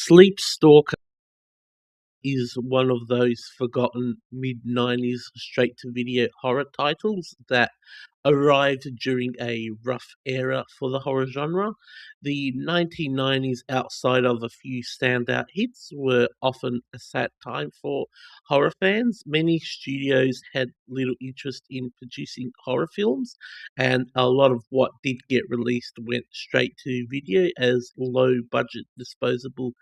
Sleepstalker is one of those forgotten mid-90s straight-to-video horror titles that arrived during a rough era for the horror genre. The 1990s, outside of a few standout hits, were often a sad time for horror fans. Many studios had little interest in producing horror films, and a lot of what did get released went straight to video as low-budget disposable.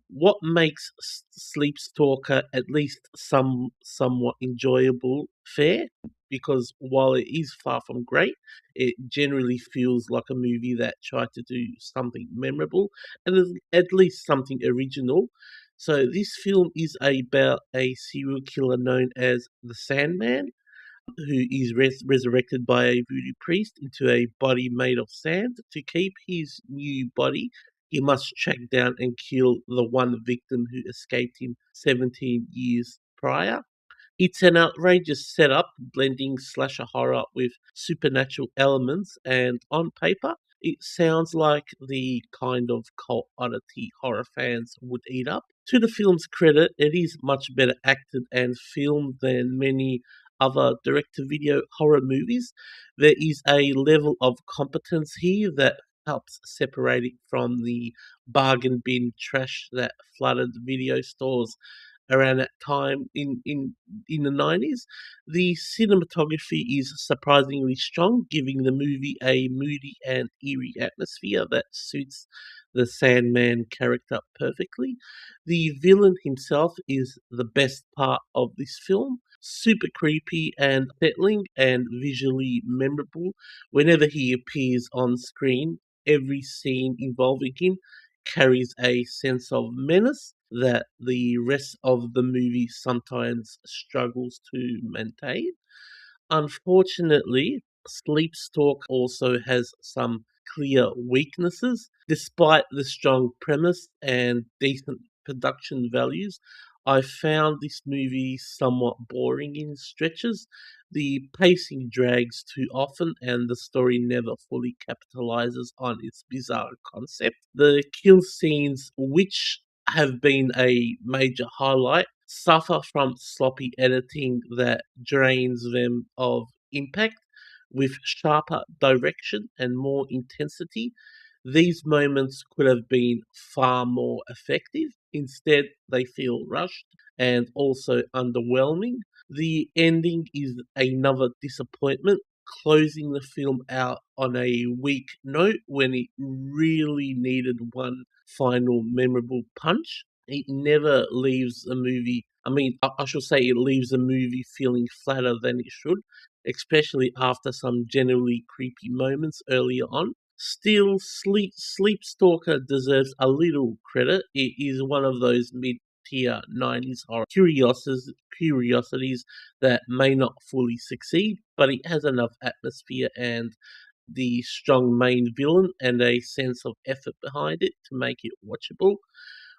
What makes Sleepstalker at least somewhat enjoyable fair, because while it is far from great, it generally feels like a movie that tried to do something memorable and at least something original. So this film is about a serial killer known as the Sandman, who is resurrected by a voodoo priest into a body made of sand. To keep his new body, he must track down and kill the one victim who escaped him 17 years prior. It's an outrageous setup, blending slasher horror with supernatural elements, and on paper, it sounds like the kind of cult oddity horror fans would eat up. To the film's credit, it is much better acted and filmed than many other direct to video horror movies. There is a level of competence here that helps separate it from the bargain bin trash that flooded video stores around that time in the 90s. The cinematography is surprisingly strong, giving the movie a moody and eerie atmosphere that suits the Sandman character perfectly. The villain himself is the best part of this film. Super creepy and settling and visually memorable whenever he appears on screen. Every scene involving him carries a sense of menace that the rest of the movie sometimes struggles to maintain. Unfortunately, Sleepstalk also has some clear weaknesses. Despite the strong premise and decent production values, I found this movie somewhat boring in stretches. The pacing drags too often, and the story never fully capitalizes on its bizarre concept. The kill scenes, which have been a major highlight, suffer from sloppy editing that drains them of impact. With sharper direction and more intensity, these moments could have been far more effective. Instead, they feel rushed and also underwhelming. The ending is another disappointment, closing the film out on a weak note when it really needed one final memorable punch. It never leaves a movie, I should say, it leaves a movie feeling flatter than it should, especially after some generally creepy moments earlier on. Still, Sleepstalker deserves a little credit. It is one of those mid-tier 90s horror curiosities that may not fully succeed, but it has enough atmosphere and the strong main villain and a sense of effort behind it to make it watchable.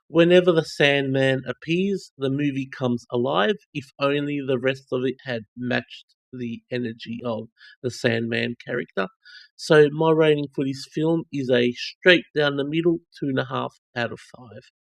Whenever the Sandman appears, the movie comes alive. If only the rest of it had matched the energy of the Sandman character. So my rating for this film is a straight down the middle 2.5 out of 5.